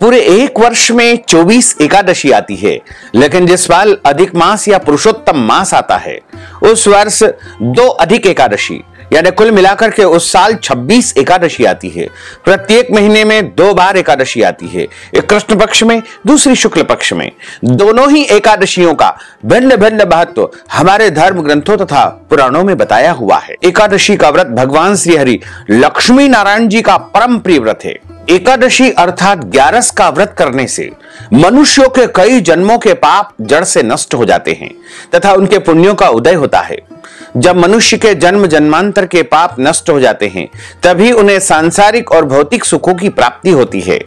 पूरे एक वर्ष में 24 एकादशी आती है, लेकिन जिस साल अधिक मास या पुरुषोत्तम मास आता है उस वर्ष 2 अधिक एकादशी यानी कुल मिलाकर के उस साल 26 एकादशी आती है। प्रत्येक महीने में 2 बार एकादशी आती है, एक कृष्ण पक्ष में, दूसरी शुक्ल पक्ष में। दोनों ही एकादशियों का भिन्न भिन्न महत्व हमारे धर्म ग्रंथों तथा पुराणों में बताया हुआ है। एकादशी का व्रत भगवान श्री हरि लक्ष्मी नारायण जी का परम प्रिय व्रत है। एकादशी अर्थात 11 का व्रत करने से मनुष्यों के कई जन्मों के पाप जड़ से नष्ट हो जाते हैं तथा उनके पुण्यों का उदय होता है। जब मनुष्य के जन्म जन्मांतर के पाप नष्ट हो जाते हैं तभी उन्हें सांसारिक और भौतिक सुखों की प्राप्ति होती है।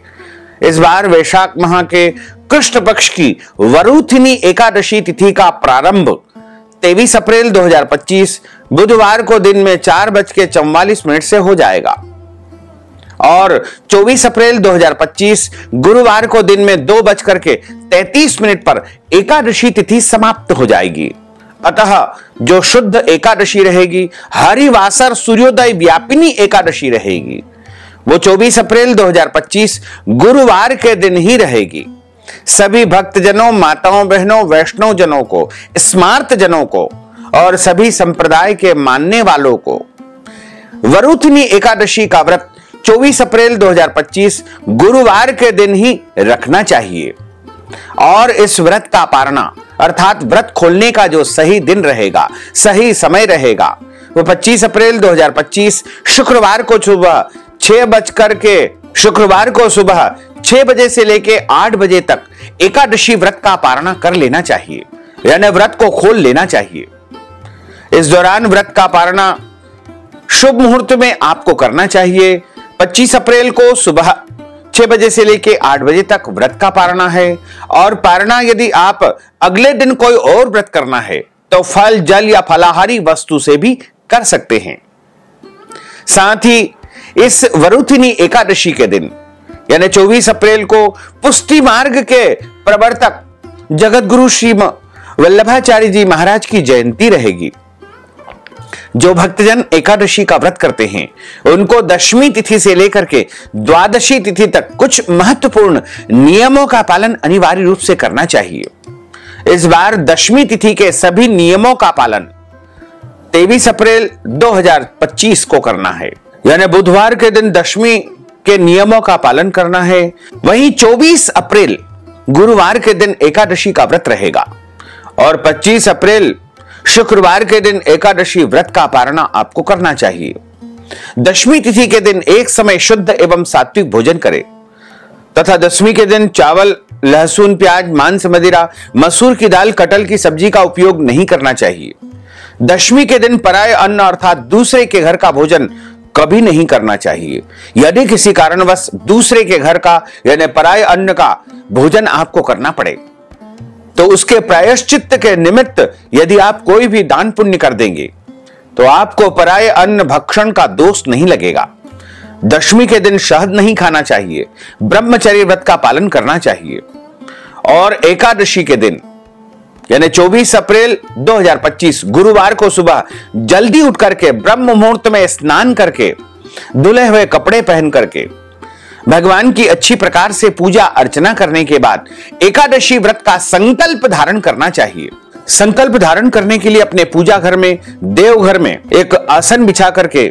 इस बार वैशाख माह के कृष्ण पक्ष की वरुथिनी एकादशी तिथि का प्रारंभ 23 अप्रैल 2025 बुधवार को दिन में 4:44 से हो जाएगा और 24 अप्रैल 2025 गुरुवार को दिन में 2:33 पर एकादशी तिथि समाप्त हो जाएगी। अतः जो शुद्ध एकादशी रहेगी, हरिवासर सूर्योदय व्यापिनी एकादशी रहेगी, वो 24 अप्रैल 2025 गुरुवार के दिन ही रहेगी। सभी भक्तजनों, माताओं, बहनों, वैष्णव जनों को, स्मार्त जनों को और सभी संप्रदाय के मानने वालों को वरुथिनी एकादशी का व्रत 24 अप्रैल 2025 गुरुवार के दिन ही रखना चाहिए और इस व्रत का पारना अर्थात व्रत खोलने का जो सही दिन रहेगा, सही समय रहेगा, वो 25 अप्रैल 2025 शुक्रवार को सुबह 6 बजे से लेके 8 बजे तक एकादशी व्रत का पारणा कर लेना चाहिए, यानी व्रत को खोल लेना चाहिए। इस दौरान व्रत का पारणा शुभ मुहूर्त में आपको करना चाहिए। 25 अप्रैल को सुबह 6 बजे से लेके 8 बजे तक व्रत का पारणा है और पारणा यदि आप अगले दिन कोई और व्रत करना है तो फल, जल या फलाहारी वस्तु से भी कर सकते हैं। साथ ही इस वरुथिनी एकादशी के दिन यानी 24 अप्रैल को पुष्टि मार्ग के प्रवर्तक जगत गुरु श्री वल्लभाचार्य जी महाराज की जयंती रहेगी। जो भक्तजन एकादशी का व्रत करते हैं उनको दशमी तिथि से लेकर के द्वादशी तिथि तक कुछ महत्वपूर्ण नियमों का पालन अनिवार्य रूप से करना चाहिए। इस बार दशमी तिथि के सभी नियमों का पालन 23 अप्रैल 2025 को करना है, यानी बुधवार के दिन दशमी के नियमों का पालन करना है। वहीं 24 अप्रैल गुरुवार के दिन एकादशी का व्रत रहेगा और 25 अप्रैल शुक्रवार के दिन एकादशी व्रत का पारणा आपको करना चाहिए। दशमी तिथि के दिन एक समय शुद्ध एवं सात्विक भोजन करें तथा दशमी के दिन चावल, लहसुन, प्याज, मांस, मदिरा, मसूर की दाल, कटहल की सब्जी का उपयोग नहीं करना चाहिए। दशमी के दिन पराय अन्न अर्थात दूसरे के घर का भोजन कभी नहीं करना चाहिए। यदि किसी कारणवश दूसरे के घर का यानी पराय अन्न का भोजन आपको करना पड़े तो उसके प्रायश्चित्त के निमित्त यदि आप कोई भी दान पुण्य कर देंगे तो आपको पराय अन्न भक्षण का दोष नहीं लगेगा। दशमी के दिन शहद नहीं खाना चाहिए, ब्रह्मचर्य व्रत का पालन करना चाहिए और एकादशी के दिन यानी 24 अप्रैल 2025 गुरुवार को सुबह जल्दी उठ करके ब्रह्म मुहूर्त में स्नान करके धुले हुए कपड़े पहन करके भगवान की अच्छी प्रकार से पूजा अर्चना करने के बाद एकादशी व्रत का संकल्प धारण करना चाहिए। संकल्प धारण करने के लिए अपने पूजा घर में, देवघर में एक आसन बिछा करके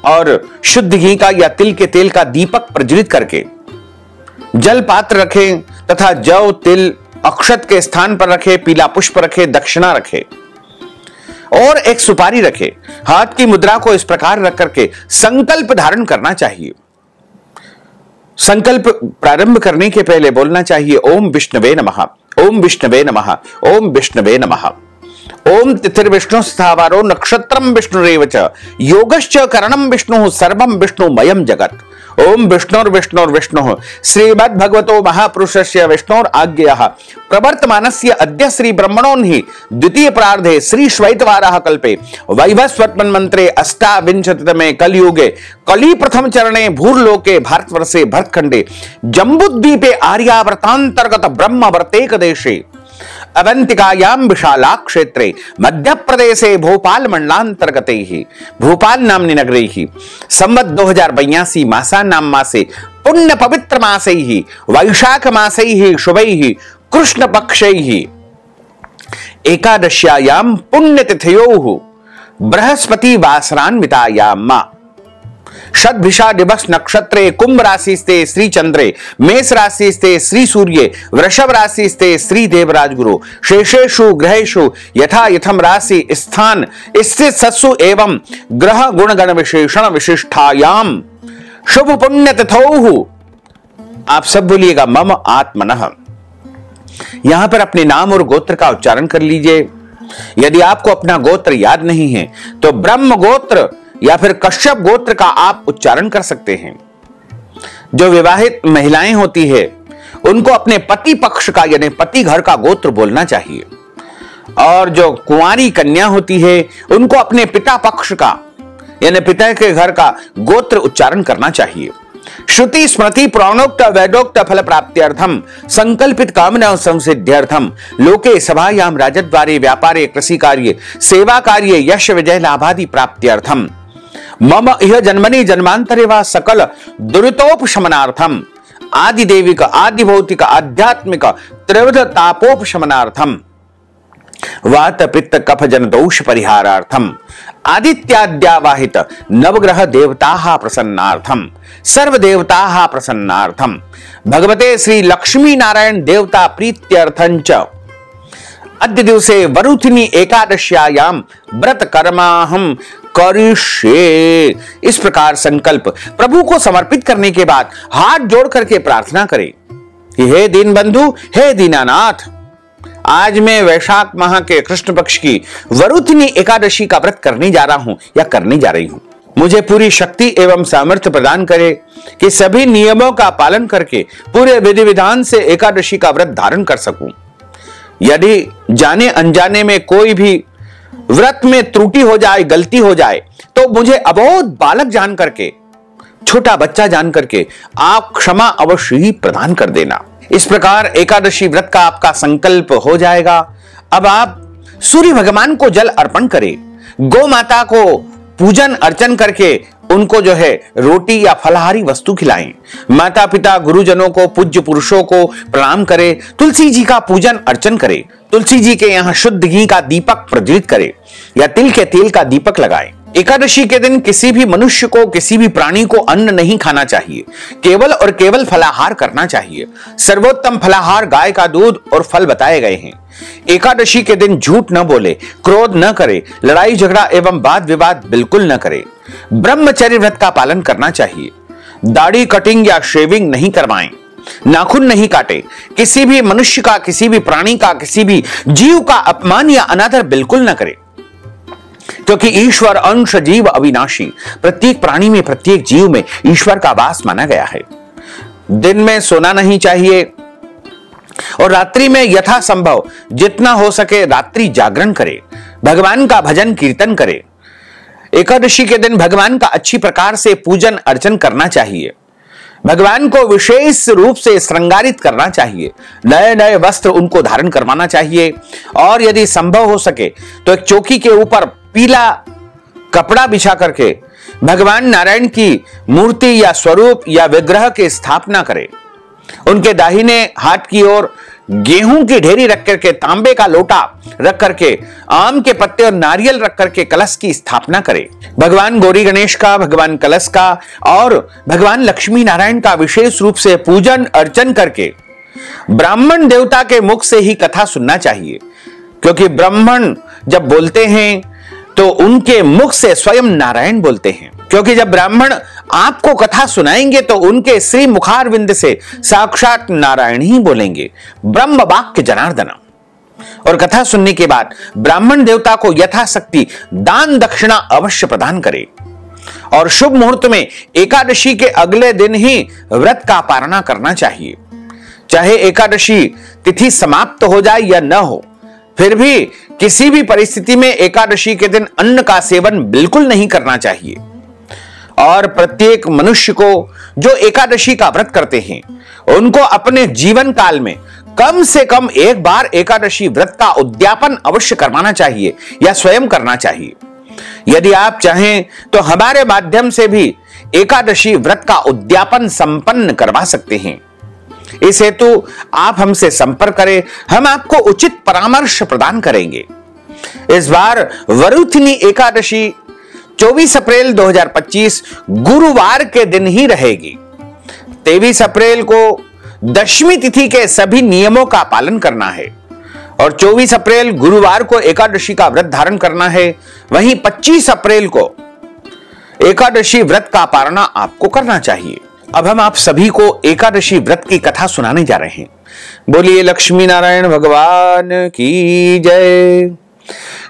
और शुद्ध घी का या तिल के तेल का दीपक प्रज्वलित करके जल पात्र रखें तथा जौ, तिल अक्षत के स्थान पर रखे, पीला पुष्प रखे, दक्षिणा रखे और एक सुपारी रखे। हाथ की मुद्रा को इस प्रकार रख करके संकल्प धारण करना चाहिए। संकल्प प्रारंभ करने के पहले बोलना चाहिए ओम विष्णवे नमः, ओम विष्णवे नमः, ओम विष्णवे नमः। ओम तिथिर्विष्णु स्थावरो नक्षत्रम विष्णुरेव च योगश्च करणम विष्णु सर्वम विष्णुमयम जगत। ओम विष्णुर्विष्णुर्विष्णु श्रीमद्भगवतो महापुरुषस्य विष्णोर आज्ञया प्रवर्तमानस्य अद्य श्री ब्रह्मणोन्हि द्वितीय प्रार्धे श्री श्वैतवाराह कल्पे वैवस्वत्मन् मंत्रे अष्टाविंशतितमे कलियुगे कली प्रथम चरणे भूर्लोके भारतवर्षे भरतखंडे जम्बूद्वीपे आर्यावर्तांतर्गत ब्रह्मवर्तेक देशे अवंतिकायां विशाला क्षेत्रे मध्य प्रदेशे भोपाल मंडलांतर्गते ही भोपाल नामनी नगरे ही संवत 2082 मासानां मासे पुण्य पवित्र मासे ही वैशाख मासे ही शुभै ही कृष्ण पक्षै ही एकादश्यायां पुण्यतिथयोः बृहस्पति वासरान्वितायां षद्भिषा दिवस नक्षत्रे कुंभ राशि स्थे श्री चंद्रे मेष राशि स्थे श्री सूर्ये वृषभ राशि स्थे श्री देवराज गुरु शेषेषु ग्रहेषु यथा यथम राशि स्थान स्थित सत्सु एवं ग्रह गुण गण विशेषण विशिष्टायाम शुभ पुण्य तिथौ। आप सब बोलिएगा मम आत्मनः। यहां पर अपने नाम और गोत्र का उच्चारण कर लीजिए। यदि आपको अपना गोत्र याद नहीं है तो ब्रह्म गोत्र या फिर कश्यप गोत्र का आप उच्चारण कर सकते हैं। जो विवाहित महिलाएं होती है उनको अपने पति पक्ष का यानी पति घर का गोत्र बोलना चाहिए, और जो कुंवारी कन्या होती है उनको अपने पिता पक्ष का यानी पिता के घर का गोत्र उच्चारण करना चाहिए। श्रुति स्मृति पुराणोक्त वैदोक्त फल प्राप्त्यर्थम संकल्पित कामना संसिद्ध्यर्थम लोके सभायाम राजद्वारे व्यापारे कृषि कार्य सेवा कार्य यश विजय लाभादि प्राप्त्यर्थम मम इह जन्मनि जन्मांतरे वा सकल दुरितोपशमनार्थम आदि देविक आदि भौतिक आध्यात्मिक त्रिविध तापोपशमनार्थम वात पित्त कफ जन दोष परिहारार्थम आदित्याद्यावाहित नवग्रह देवताः प्रसन्नार्थम सर्व देवताः प्रसन्नार्थम भगवते श्री लक्ष्मी नारायण देवता प्रीत्यर्थंच अद्य दिवसे वरुथिनी एकादश्यायां व्रत कर्माहम करिष्ये। इस प्रकार संकल्प प्रभु को समर्पित करने के बाद हाथ जोड़ करके प्रार्थना करें कि हे दीन बंधु, हे दीनानाथ, आज मैं वैशाख माह के कृष्ण पक्ष की वरुथिनी एकादशी का व्रत करने जा रहा हूं या करने जा रही हूं। मुझे पूरी शक्ति एवं सामर्थ्य प्रदान करे कि सभी नियमों का पालन करके पूरे विधि विधान से एकादशी का व्रत धारण कर सकूं। यदि जाने अनजाने में कोई भी व्रत में त्रुटि हो जाए, गलती हो जाए, तो मुझे अबोध बालक जान करके, छोटा बच्चा जान करके आप क्षमा अवश्य ही प्रदान कर देना। इस प्रकार एकादशी व्रत का आपका संकल्प हो जाएगा। अब आप सूर्य भगवान को जल अर्पण करें, गौ माता को पूजन अर्चन करके उनको जो है रोटी या फलाहारी वस्तु खिलाएं, माता पिता गुरुजनों को पूज्य पुरुषों को प्रणाम करें, तुलसी जी का पूजन अर्चन करें, तुलसी जी के यहाँ शुद्ध घी का दीपक प्रज्वलित करें या तिल के तेल का दीपक लगाएं। एकादशी के दिन किसी भी मनुष्य को, किसी भी प्राणी को अन्न नहीं खाना चाहिए, केवल और केवल फलाहार करना चाहिए। सर्वोत्तम फलाहार गाय का दूध और फल बताए गए हैं। एकादशी के दिन झूठ न बोले, क्रोध न करे, लड़ाई झगड़ा एवं वाद विवाद बिल्कुल न करे। ब्रह्मचर्य व्रत का पालन करना चाहिए। दाढ़ी कटिंग या शेविंग नहीं करवाएं, नाखून नहीं काटे, किसी भी मनुष्य का, किसी भी प्राणी का, किसी भी जीव का अपमान या अनादर बिल्कुल न करे, क्योंकि ईश्वर अंश जीव अविनाशी, प्रत्येक प्राणी में, प्रत्येक जीव में ईश्वर का वास माना गया है। दिन में सोना नहीं चाहिए और रात्रि में यथा संभव जितना हो सके रात्रि जागरण करे, भगवान का भजन कीर्तन करे। एकादशी के दिन भगवान का अच्छी प्रकार से पूजन अर्चन करना चाहिए। भगवान को विशेष रूप से श्रृंगारित करना चाहिए, नए नए वस्त्र उनको धारण करवाना चाहिए, और यदि संभव हो सके तो एक चौकी के ऊपर पीला कपड़ा बिछा करके भगवान नारायण की मूर्ति या स्वरूप या विग्रह की स्थापना करें। उनके दाहिने हाथ की ओर गेहूं की ढेरी रख करके, तांबे का लोटा रख करके, आम के पत्ते और नारियल रख करके कलश की स्थापना करें। भगवान गौरी गणेश का, भगवान कलश का और भगवान लक्ष्मी नारायण का विशेष रूप से पूजन अर्चन करके ब्राह्मण देवता के मुख से ही कथा सुनना चाहिए, क्योंकि ब्राह्मण जब बोलते हैं तो उनके मुख से स्वयं नारायण बोलते हैं। क्योंकि जब ब्राह्मण आपको कथा सुनाएंगे तो उनके श्री मुखारविंद से साक्षात नारायण ही बोलेंगे, ब्रह्म वाक्य जनार्दन। और कथा सुनने के बाद ब्राह्मण देवता को यथाशक्ति दान दक्षिणा अवश्य प्रदान करें। और शुभ मुहूर्त में एकादशी के अगले दिन ही व्रत का पारणा करना चाहिए। चाहे एकादशी तिथि समाप्त हो जाए या न हो, फिर भी किसी भी परिस्थिति में एकादशी के दिन अन्न का सेवन बिल्कुल नहीं करना चाहिए। और प्रत्येक मनुष्य को जो एकादशी का व्रत करते हैं उनको अपने जीवन काल में कम से कम एक बार एकादशी व्रत का उद्यापन अवश्य करवाना चाहिए या स्वयं करना चाहिए। यदि आप चाहें तो हमारे माध्यम से भी एकादशी व्रत का उद्यापन संपन्न करवा सकते हैं। इस हेतु आप हमसे संपर्क करें, हम आपको उचित परामर्श प्रदान करेंगे। इस बार वरुथिनी एकादशी 24 अप्रैल 2025 गुरुवार के दिन ही रहेगी। 23 अप्रैल को दशमी तिथि के सभी नियमों का पालन करना है और 24 अप्रैल गुरुवार को एकादशी का व्रत धारण करना है। वहीं 25 अप्रैल को एकादशी व्रत का पारणा आपको करना चाहिए। अब हम आप सभी को एकादशी व्रत की कथा सुनाने जा रहे हैं। बोलिए लक्ष्मी नारायण भगवान की जय।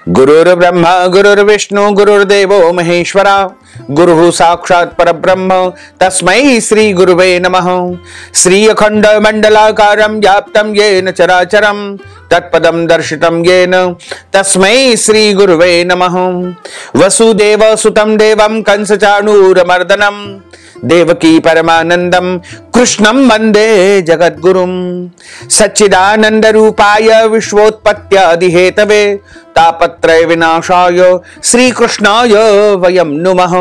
गुरुर् ब्रह्मा गुरुर्विष्णु गुरुर्देवो महेश्वरा, गुरुः साक्षात् परब्रह्म तस्मै श्री गुरुवे नमः। श्री अखंड मंडलाकारं व्याप्तं येन चराचरं तत्पदं दर्शितं येन तस्मै श्री गुरुवे नमः। वसुदेव सुतं देवं कंसचाणूरमर्दनं देवकी परमानंदं कृष्णं वंदे जगद्गुरुं। सच्चिदानंद रूपाय विश्वोत्पत्त्यादिहेतवे तापत्रय विनाशाय श्रीकृष्णाय वयं नुमः।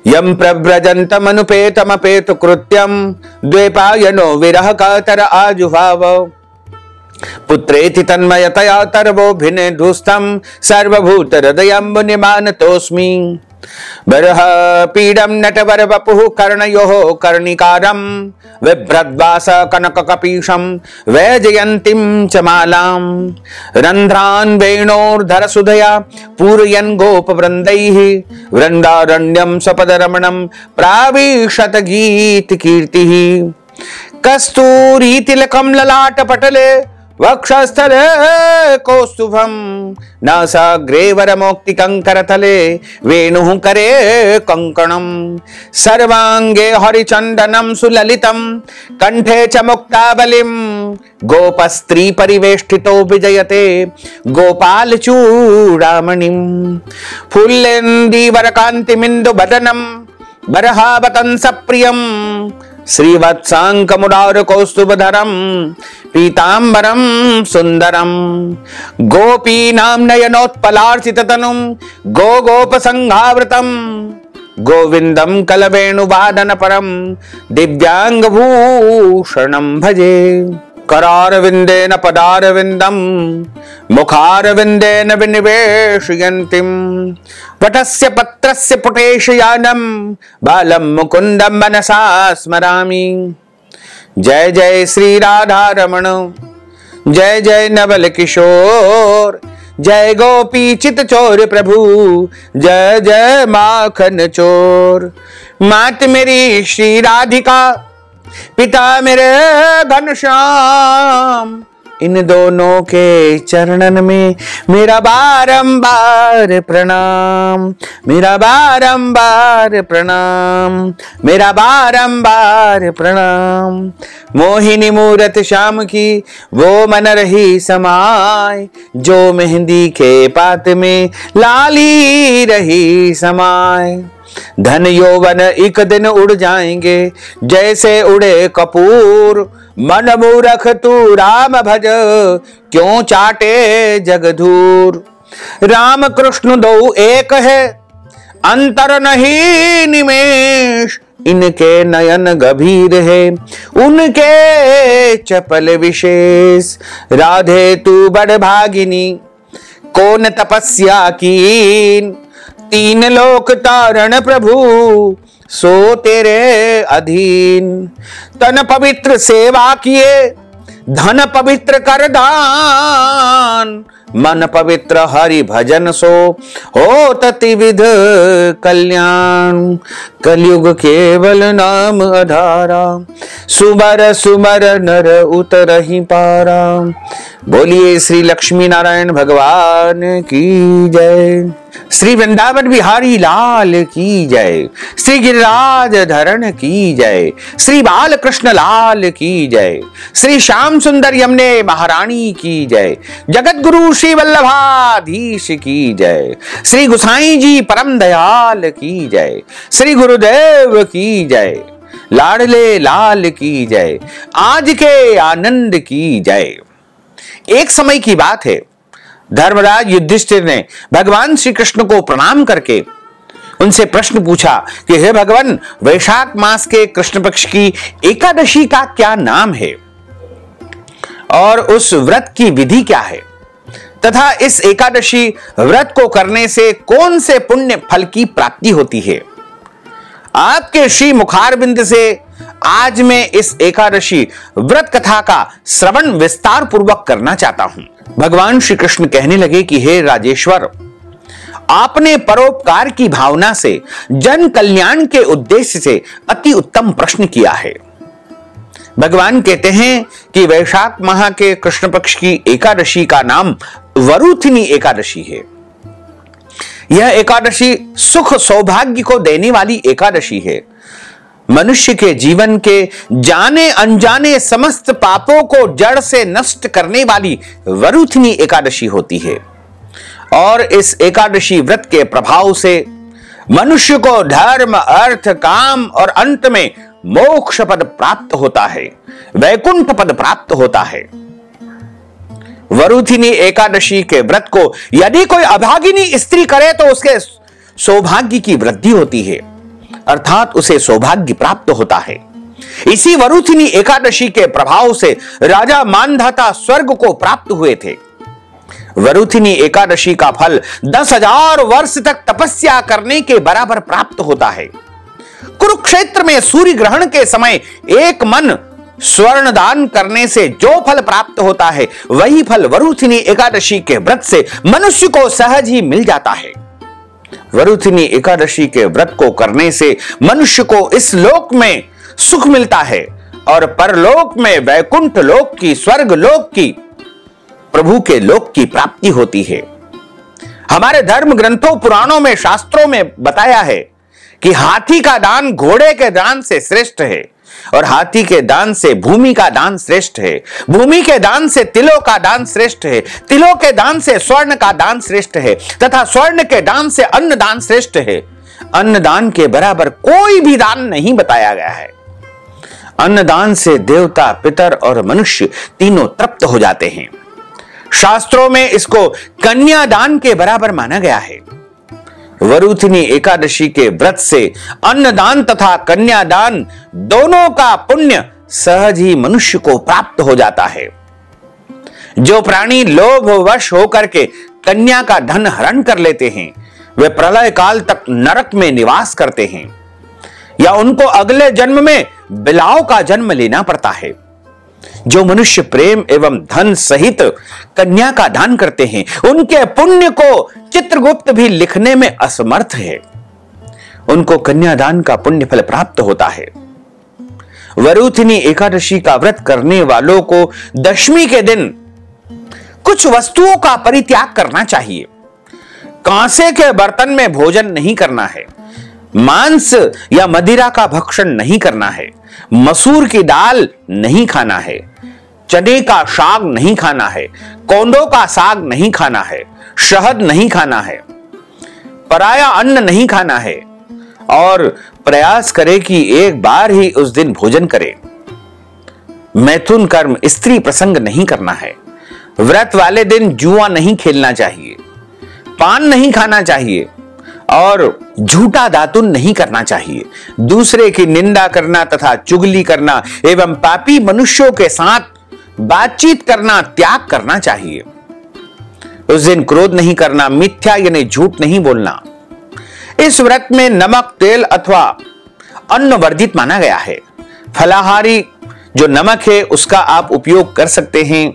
यं प्रव्रजन्तमनुपेतमपेतु कृत्यं द्वैपायनो विरह कातर आजुहाव। पुत्रेति तन्मयतया तर्वोऽभिनेदुस्तं सर्वभूत हृदयं मुनिमानतोऽस्मि। बरह पीडं नटवर वपुः कर्णयोः कर्णिकारं बिभ्रद्वास कनककपीशं वैजयन्तीं च मालां। रन्ध्रान् वेणोर्धर सुधया पूरयन् गोपवृन्दैः वृन्दारण्यं सपदरमणं प्राविशत गीतकीर्तिः। कस्तूरी तिलकं ललाटपटले वक्षस्थले कौस्तुभं नासाग्रे वरमौक्तिकंकरतले वेणुः करे कंकणं। सर्वांगे हरिचंदनं सुललितं कंठे च मुक्तावलिं गोपस्त्री परिवेष्टितो विजयते गोपाल चूड़ामणिं। फुल्लेन्दीवरकान्तिमिन्दु बदनं बरहावतंस प्रियं श्रीवत्सांकमुदार कौस्तुभधरं पीतांबरं सुंदरं। गोपीनां नयनोत्पलार्चिततनुं गोगोपसंघावृतं गोविंदं कलवेणुवादनपरं दिव्यांगभूषणं भजे। करारविंदेन पदारविंदं मुखारविंदेन विनिवेशयन्तीं वटस्य पत्रस्य पुटेशयानं बालं मुकुन्दं मनसा स्मरामि। जय जय श्री राधा रमण, जय जय नवल किशोर, जय गोपी चित चोर प्रभु, जय जय माखन चोर। मात मेरी श्री राधिका, पिता मेरे घनश्याम, इन दोनों के चरणन में मेरा बारंबार प्रणाम, मेरा बारंबार प्रणाम, मेरा बारंबार प्रणाम। मोहिनी मूरत श्याम की वो मन रही समाय, जो मेहंदी के पात में लाली रही समाय। धन यौवन एक दिन उड़ जाएंगे जैसे उड़े कपूर, मन मूरख तू राम भज क्यों चाटे जगधूर। राम कृष्ण दो एक है अंतर नहीं निमेष, इनके नयन गंभीर है उनके चपल विशेष। राधे तू बड़ भागिनी कौन तपस्या कीन, तीन लोक तारण प्रभु सो तेरे अधीन। तन पवित्र सेवा किए धन पवित्र कर दान, मन पवित्र हरि भजन सो हो ततिविध कल्याण। कलयुग केवल नाम आधारा, सुमर सुमर नर उतरहि पारा। बोलिए श्री लक्ष्मी नारायण भगवान की जय। श्री वृंदावन बिहारी लाल की जय। श्री गिरिराज धरण की जय। श्री बालकृष्ण लाल की जय। श्री श्याम सुंदर यमुने महारानी की जय। जगत गुरु श्री वल्लभाधीश की जय। श्री गुसाई जी परम दयाल की जय। श्री गुरुदेव की जय। लाडले लाल की जय, आज के आनंद की जय। एक समय की बात है, धर्मराज युधिष्ठिर ने भगवान श्री कृष्ण को प्रणाम करके उनसे प्रश्न पूछा कि हे भगवान, वैशाख मास के कृष्ण पक्ष की एकादशी का क्या नाम है और उस व्रत की विधि क्या है, तथा इस एकादशी व्रत को करने से कौन से पुण्य फल की प्राप्ति होती है। आपके श्री मुखारबिंद से आज मैं इस एकादशी व्रत कथा का श्रवण विस्तार पूर्वक करना चाहता हूं। भगवान श्री कृष्ण कहने लगे कि हे राजेश्वर, आपने परोपकार की भावना से जन कल्याण के उद्देश्य से अति उत्तम प्रश्न किया है। भगवान कहते हैं कि वैशाख माह के कृष्ण पक्ष की एकादशी का नाम वरुथिनी एकादशी है। यह एकादशी सुख सौभाग्य को देने वाली एकादशी है। मनुष्य के जीवन के जाने अनजाने समस्त पापों को जड़ से नष्ट करने वाली वरुथिनी एकादशी होती है और इस एकादशी व्रत के प्रभाव से मनुष्य को धर्म, अर्थ, काम और अंत में मोक्ष पद प्राप्त होता है, वैकुंठ पद प्राप्त होता है। वरुथिनी एकादशी के व्रत को यदि कोई अभागिनी स्त्री करे तो उसके सौभाग्य की वृद्धि होती है, अर्थात उसे सौभाग्य प्राप्त होता है। इसी वरुथिनी एकादशी के प्रभाव से राजा मानधाता स्वर्ग को प्राप्त हुए थे। वरुथिनी एकादशी का फल 10,000 वर्ष तक तपस्या करने के बराबर प्राप्त होता है। कुरुक्षेत्र में सूर्य ग्रहण के समय एक मन स्वर्ण दान करने से जो फल प्राप्त होता है, वही फल वरुथिनी एकादशी के व्रत से मनुष्य को सहज ही मिल जाता है। वरुथिनी एकादशी के व्रत को करने से मनुष्य को इस लोक में सुख मिलता है और परलोक में वैकुंठ लोक की, स्वर्ग लोक की, प्रभु के लोक की प्राप्ति होती है। हमारे धर्म ग्रंथों, पुराणों में, शास्त्रों में बताया है कि हाथी का दान घोड़े के दान से श्रेष्ठ है और हाथी के दान से भूमि का दान श्रेष्ठ है, भूमि के दान से तिलों का दान श्रेष्ठ है, तिलों के दान से स्वर्ण का दान श्रेष्ठ है तथा स्वर्ण के दान से अन्न दान श्रेष्ठ है। अन्न दान के बराबर कोई भी दान नहीं बताया गया है। अन्न दान से देवता, पितर और मनुष्य तीनों तृप्त हो जाते हैं। शास्त्रों में इसको कन्यादान के बराबर माना गया है। वरुथिनी एकादशी के व्रत से अन्नदान तथा कन्यादान दोनों का पुण्य सहज ही मनुष्य को प्राप्त हो जाता है। जो प्राणी लोभवश होकर के कन्या का धन हरण कर लेते हैं, वे प्रलय काल तक नरक में निवास करते हैं या उनको अगले जन्म में बिलाव का जन्म लेना पड़ता है। जो मनुष्य प्रेम एवं धन सहित कन्या का दान करते हैं, उनके पुण्य को चित्रगुप्त भी लिखने में असमर्थ है। उनको कन्यादान का पुण्य फल प्राप्त होता है। वरुथिनी एकादशी का व्रत करने वालों को दशमी के दिन कुछ वस्तुओं का परित्याग करना चाहिए। कांसे के बर्तन में भोजन नहीं करना है, मांस या मदिरा का भक्षण नहीं करना है, मसूर की दाल नहीं खाना है, चने का साग नहीं खाना है, कोंडों का साग नहीं खाना है, शहद नहीं खाना है, पराया अन्न नहीं खाना है और प्रयास करे कि एक बार ही उस दिन भोजन करे। मैथुन कर्म, स्त्री प्रसंग नहीं करना है। व्रत वाले दिन जुआ नहीं खेलना चाहिए, पान नहीं खाना चाहिए और झूठा दातुन नहीं करना चाहिए। दूसरे की निंदा करना तथा चुगली करना एवं पापी मनुष्यों के साथ बातचीत करना त्याग करना चाहिए। उस दिन क्रोध नहीं करना, मिथ्या यानी झूठ नहीं बोलना। इस व्रत में नमक, तेल अथवा अन्न वर्जित माना गया है। फलाहारी जो नमक है उसका आप उपयोग कर सकते हैं।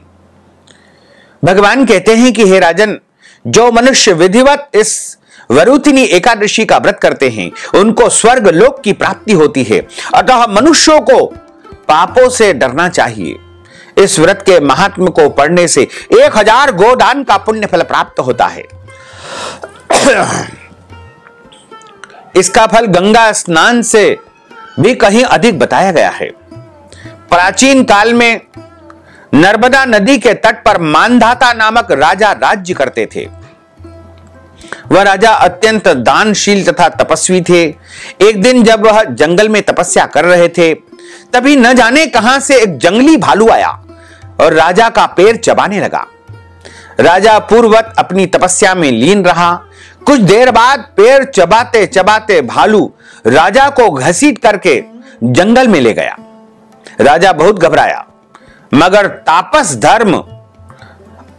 भगवान कहते हैं कि हे राजन, जो मनुष्य विधिवत इस वरुथिनी एकादशी का व्रत करते हैं, उनको स्वर्ग लोक की प्राप्ति होती है। अतः मनुष्यों को पापों से डरना चाहिए। इस व्रत के महात्म्य को पढ़ने से 1000 गोदान का पुण्य फल प्राप्त होता है। इसका फल गंगा स्नान से भी कहीं अधिक बताया गया है। प्राचीन काल में नर्मदा नदी के तट पर मानधाता नामक राजा राज्य करते थे। वह राजा अत्यंत दानशील तथा तपस्वी थे। एक दिन जब वह जंगल में तपस्या कर रहे थे, तभी न जाने कहां से एक जंगली भालू आया और राजा का पैर चबाने लगा। राजा पूर्ववत अपनी तपस्या में लीन रहा। कुछ देर बाद पैर चबाते चबाते भालू राजा को घसीट करके जंगल में ले गया। राजा बहुत घबराया, मगर तापस धर्म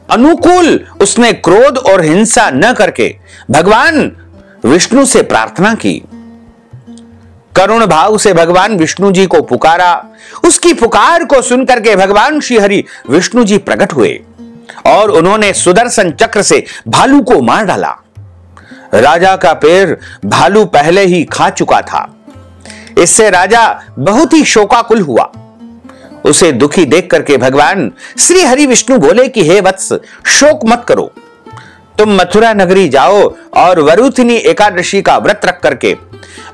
अनुकूल उसने क्रोध और हिंसा न करके भगवान विष्णु से प्रार्थना की। करुण भाव से भगवान विष्णु जी को पुकारा। उसकी पुकार को सुनकर के भगवान श्री हरि विष्णु जी प्रकट हुए और उन्होंने सुदर्शन चक्र से भालू को मार डाला। राजा का पैर भालू पहले ही खा चुका था। इससे राजा बहुत ही शोकाकुल हुआ। उसे दुखी देख करके भगवान श्री हरि विष्णु बोले कि हे वत्स, शोक मत करो। तुम मथुरा नगरी जाओ और वरुथिनी एकादशी का व्रत रख करके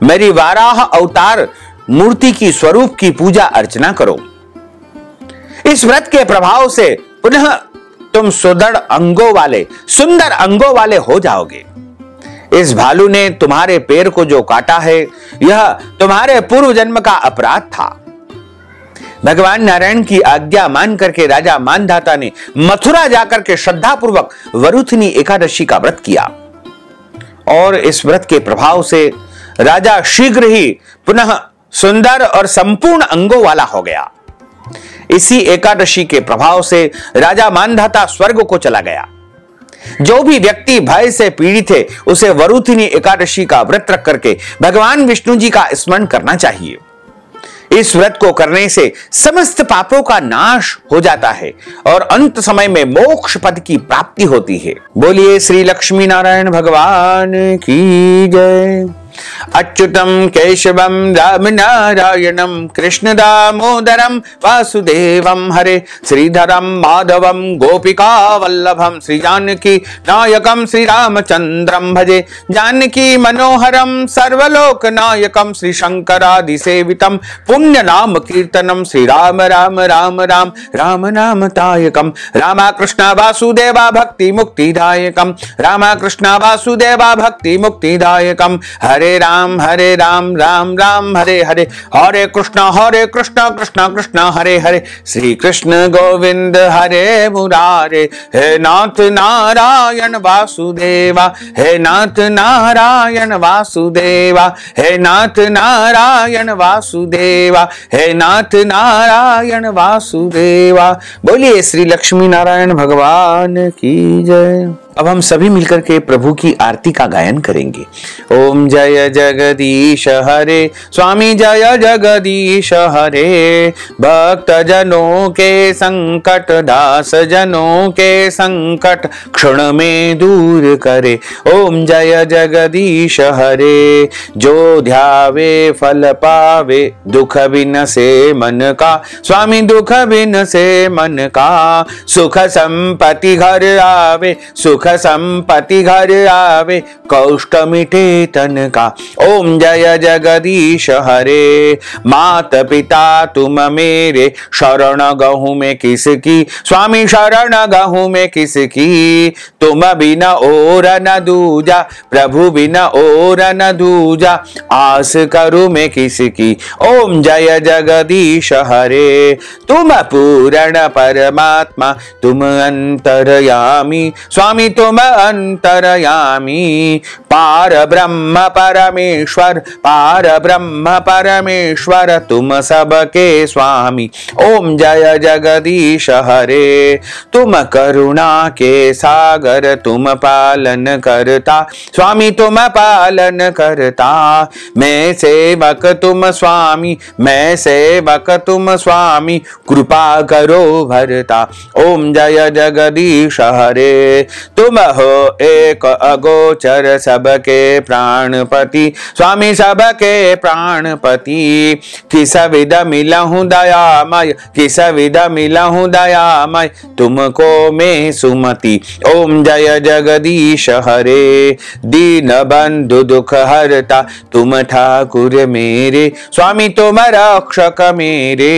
मेरी वाराह अवतार मूर्ति की स्वरूप की पूजा अर्चना करो। इस व्रत के प्रभाव से पुनः तुम सुंदर अंगों वाले हो जाओगे। इस भालू ने तुम्हारे पैर को जो काटा है, यह तुम्हारे पूर्व जन्म का अपराध था। भगवान नारायण की आज्ञा मान करके राजा मानधाता ने मथुरा जाकर के श्रद्धा पूर्वक वरुथिनी एकादशी का व्रत किया और इस व्रत के प्रभाव से राजा शीघ्र ही पुनः सुंदर और संपूर्ण अंगों वाला हो गया। इसी एकादशी के प्रभाव से राजा मानधाता स्वर्ग को चला गया। जो भी व्यक्ति भय से पीड़ित है, उसे वरुथिनी एकादशी का व्रत रख करके भगवान विष्णु जी का स्मरण करना चाहिए। इस व्रत को करने से समस्त पापों का नाश हो जाता है और अंत समय में मोक्ष पद की प्राप्ति होती है। बोलिए श्री लक्ष्मी नारायण भगवान की जय। अच्युतम केशवम राम नारायणम कृष्ण दामोदरम वासुदेवम हरे श्रीधरम माधवम गोपिका वल्लभम श्री जानकी नायकम श्री रामचंद्रम भजे जानकी मनोहरम सर्वलोक नायकम श्री शंकरादि सेवितम पुण्य नाम कीर्तनम श्री राम राम राम राम राम नाम तायकम रामा कृष्ण वासुदेवा भक्ति मुक्तिदायकम रामा कृष्ण वासुदेवा भक्ति मुक्तिदायकम हरे राम राम राम हरे हरे हरे कृष्ण कृष्ण कृष्ण हरे हरे श्री कृष्ण गोविंद हरे मुरारे हे नाथ नारायण वासुदेवा हे नाथ नारायण वासुदेवा हे नाथ नारायण वासुदेवा हे नाथ नारायण वासुदेवा। बोलिए श्री लक्ष्मी नारायण भगवान की जय। अब हम सभी मिलकर के प्रभु की आरती का गायन करेंगे। ओम जय जगदीश हरे स्वामी जय जगदीश हरे भक्त जनों के संकट दास जनों के संकट क्षण में दूर करे। ओम जय जगदीश हरे जो ध्यावे फल पावे दुख बिन से मन का स्वामी दुख बिन से मन का सुख संपत्ति घर आवे सुख संपत्ति घर आवे कष्ट मिटे तन का। ओम जय जगदीश हरे मात पिता तुम मेरे शरण गहूं में किसकी स्वामी शरण गहूं में किसकी तुम बिना और न दूजा प्रभु बिना और न दूजा आस करूं मैं किसकी। ओम जय जगदीश हरे तुम पूर्ण परमात्मा तुम अंतर्यामी स्वामी तुम अंतर्यामी पार ब्रह्म परमेश्वर तुम सबके स्वामी। ओम जय जगदीश हरे तुम करुणा के सागर तुम पालन करता स्वामी तुम पालन करता मैं सेवक तुम स्वामी मैं सेवक तुम स्वामी कृपा करो भरता। ओम जय जगदीश हरे तुम हो एक अगोचर सबके प्राणपति स्वामी सबके प्राणपति किस विध मिलहूं दयामय किस विध मिलहूं दयामय तुमको मैं सुमति। ओम जय जगदीश हरे दीन बंधु दुख हरता तुम ठाकुर मेरे स्वामी तुम रक्षक मेरे।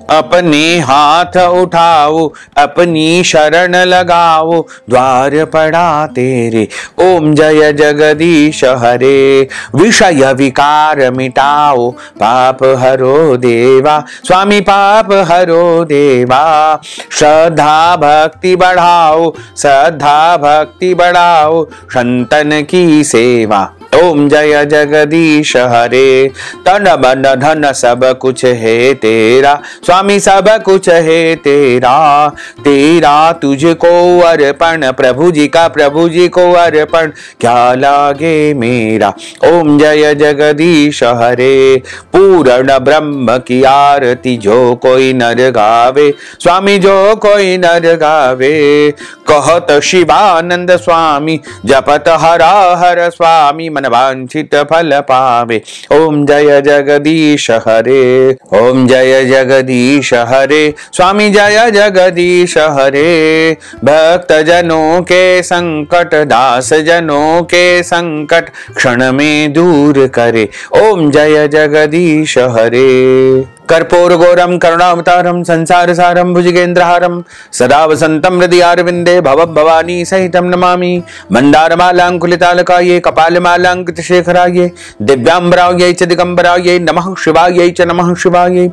अपने हाथ उठाओ, अपनी शरण लगाओ, द्वार पड़ा तेरे। ओम जय जगदीश हरे। विषय विकार मिटाओ, पाप हरो देवा, स्वामी पाप हरो देवा। श्रद्धा भक्ति बढ़ाओ, श्रद्धा भक्ति बढ़ाओ, संतन की सेवा। ओम जय जगदीश हरे। तन मन धन सब कुछ है तेरा, स्वामी सब कुछ है तेरा। तेरा तुझको अर्पण, प्रभु जी का प्रभु जी को अर्पण, क्या लागे मेरा। ओम जय जगदीश हरे। पूर्ण ब्रह्म की आरती जो कोई नर गावे, स्वामी जो कोई नर गावे। कहत शिवानंद स्वामी, जपत हरा हर स्वामी, मन वांछित फल पावे। ओम जय जगदीश हरे। ओम जय जगदीश हरे। स्वामी जय जगदीश हरे। भक्त जनों के संकट, दास जनों के संकट, क्षण में दूर करे। ओम जय जगदीश हरे। कर्पूर गौरम करुणावतारम, संसार सारम, भुजगेंद्रहारम, सदा वसंतम हृदयारविंदे, भव भवानी सहितम नमामि। मंदारमालांकुलितालकाये, कपालमालांकित शेखराये, दिव्यांबराये च दिगंबराये, नमः शिवाये च नमः शिवाये।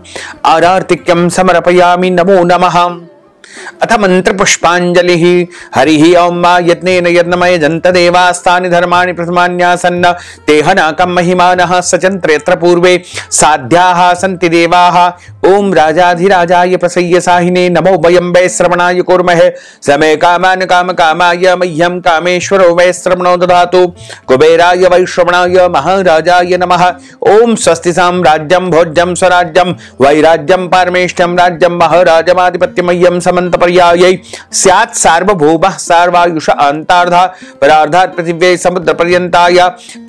आरार्तिक्यं समर्पयामि, नमो नमः। अथ मंत्र पुष्पांजलि। हरि ओम मा यत्नेन यज्ञमय जंत देवास्तानि धर्माणि प्रथमान्यासन्न तेहनाकं महिमानः सचन्त्र यत्र पूर्वे साध्याः सन्ति देवाः। ओम राजाधिराजाय प्रसय्य साहिने नमो वयं वै श्रवणाय कुर्महे। समे कामान् काम कामाय मह्यं कामेश्वरो वै श्रवणो ददातु। कुबेराय वै श्रवणाय महाराजाय नमः। ओम स्वस्ति साम्राज्यं भोज्यं स्वराज्यं वैराज्यं पारमेष्ठ्यं राज्यं महाराजमाधिपत्यमय्यं समन्त पर्यायै स्यात् सार्वभौमः सर्वायुष अंतार्धा परार्धात् पृथिव्यै समुद्र पर्यन्ताय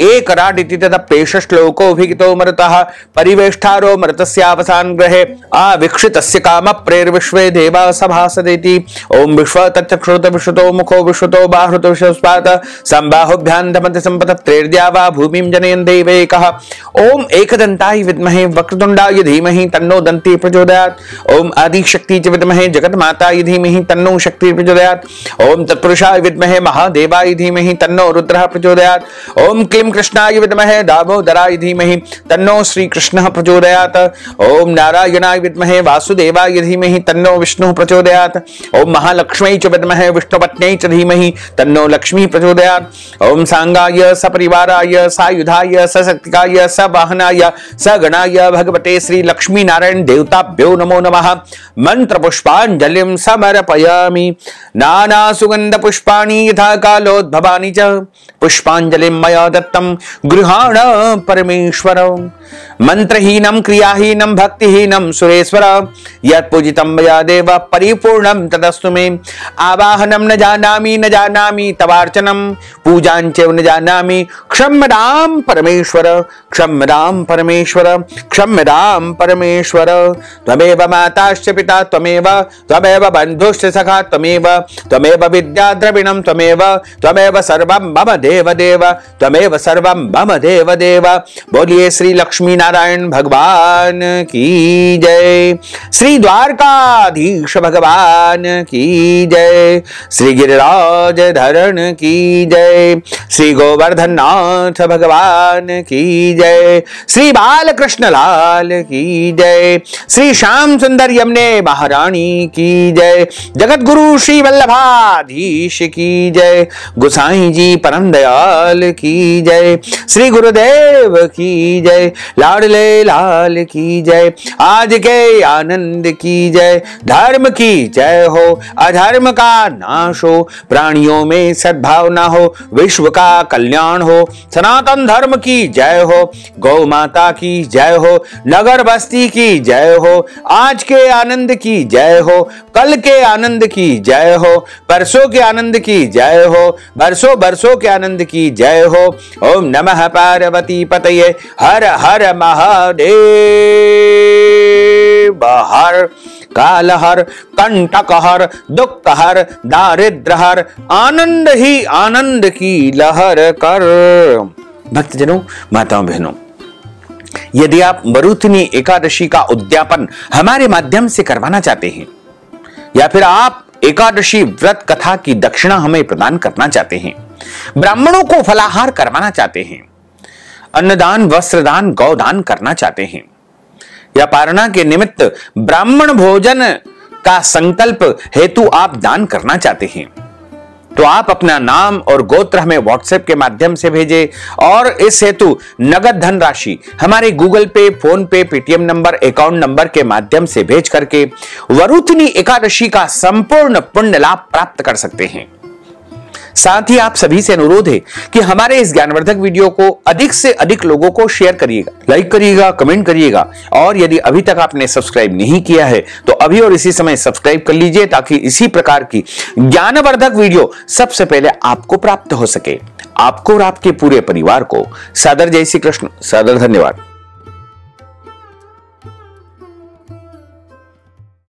एकराडिति तदप्येष श्लोकोऽभिहितो मरुतः परिवेष्टारो मरुतस्यावसान ग्रहे आविक्षितस्य काम प्रेर्विश्वे देवा सभासदेति। ओम विश्व तच्चक्षुरुत विश्वतो मुखो विश्वतो बाहुरुतो विश्वस्पात संबाहुभ्यां धमति संपतत्रेर्द्या वा भूमिं जनयन् देवैकः। ओम एकदन्ताय विद्महे वक्रतुण्डाय धीमहि तन्नो दन्ती प्रचोदयात्। ओम आदिशक्ति च विद्महे जगन्माताय धीमहि तन्नो शक्ति प्रचोदयात्। ओम तत्पुरुषाय विद्महे महादेवाय धीमहि तन्नो रुद्रः प्रचोदयात्। ओम क्लीं कृष्णाय विद्महे दामोदराय धीमहि तन्नो श्री कृष्णः प्रचोदयात्। ओम नारायणाय विद्महे वासुदेवाय धीमहि तन्नो विष्णुः प्रचोदयात्। ओम महालक्ष्म्यै च विद्महे विष्णुपत्न्यै च धीमहि तन्नो लक्ष्मीः प्रचोदयात्। ओम सांगाय सपरिवाराय सायुधाय सशक्तिकाय सवाहनाय सगणाय भगवते श्री लक्ष्मी नारायण देवताभ्यो नमो नमः। मंत्र पुष्पांजलिं समर्पयामि। नाना सुगंध पुष्पाणि यथा कालोद्भवानि च पुष्पांजलिं मया दत्तं गृहाण परमेश्वर। मंत्रहीनं क्रियाहीनं भक्तिहीनं सुरेश्वर यत्पूजितं मया देव परिपूर्णं तदस्तु मे। आवाहनं न जानामि तवार्चनं पूजां च न जानामि क्षम्यतां परमेश्वर क्षम्यतां परमेश्वर क्षम्यतां परमेश्वर। त्वमेव माताश्च पिता त्वमेव बन्धुश्च सखा त्वमेव विद्या द्रविणं त्वमेव सर्वं मम देव देव त्वमेव सर्वं मम देव देव। बोलिए श्री लक्ष्मी नारायण भगवान की जय। श्री द्वारकाधीश भगवान की जय। श्री गिरिराज धरण की जय। श्री गोवर्धन नाथ भगवान की जय। श्री बालकृष्ण लाल की जय। श्री श्याम सुंदर यमुने महारानी की जय। जगत गुरु श्री वल्लभाधीश की जय। गोसाई जी परम दयाल की जय। श्री गुरुदेव की जय। लाडले लाल की जय। आज के आनंद की जय। धर्म की जय हो, अधर्म का नाश हो, प्राणियों में सद्भावना हो, विश्व का कल्याण हो। सनातन धर्म की जय हो, गौ माता की जय हो, नगर बस्ती की जय हो। आज के आनंद की जय हो, कल के आनंद की जय हो, परसों के आनंद की जय हो, बरसों बरसों के आनंद की जय हो। ओम नमः पार्वती पतये हर हर महादेव। हर कालहर कंटकहर दुखहर दारिद्रहर आनंद ही आनंद की लहर कर। भक्तजनों माताओं बहनों, यदि आप वरुथिनी एकादशी का उद्यापन हमारे माध्यम से करवाना चाहते हैं, या फिर आप एकादशी व्रत कथा की दक्षिणा हमें प्रदान करना चाहते हैं, ब्राह्मणों को फलाहार करवाना चाहते हैं, अन्नदान, वस्त्रदान, गौदान करना चाहते हैं, या पारणा के निमित्त ब्राह्मण भोजन का संकल्प हेतु आप दान करना चाहते हैं, तो आप अपना नाम और गोत्र हमें व्हाट्सएप के माध्यम से भेजें और इस हेतु नगद धन राशि हमारे गूगल पे, फोन पे, पेटीएम नंबर, अकाउंट नंबर के माध्यम से भेज करके वरुथिनी एकादशी का संपूर्ण पुण्य लाभ प्राप्त कर सकते हैं। साथ ही आप सभी से अनुरोध है कि हमारे इस ज्ञानवर्धक वीडियो को अधिक से अधिक लोगों को शेयर करिएगा, लाइक करिएगा, कमेंट करिएगा, और यदि अभी तक आपने सब्सक्राइब नहीं किया है तो अभी और इसी समय सब्सक्राइब कर लीजिए, ताकि इसी प्रकार की ज्ञानवर्धक वीडियो सबसे पहले आपको प्राप्त हो सके। आपको और आपके पूरे परिवार को सादर जय श्री कृष्ण, सादर धन्यवाद।